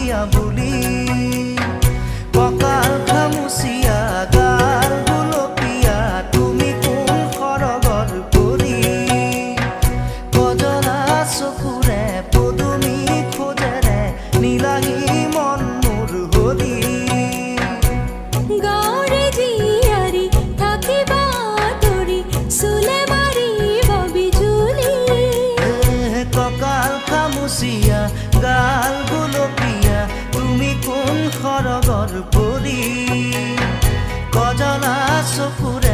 দিয়া বলি ককাল খামুচিয়া গাল গুলপিয়া তুমি কোন খৰগৰ পৰি কজলা চকুৰে পদুমি খোজেৰে নীলাহী মন মোৰ হলি গাঁৱৰে জীয়াৰী থাকিবা তৰি চুলে মাৰিব বিজুলি ককাল খামুচিয়া গাল গুলপিয়া তুমি কোন খৰগৰ পৰি কজলা চকুৰে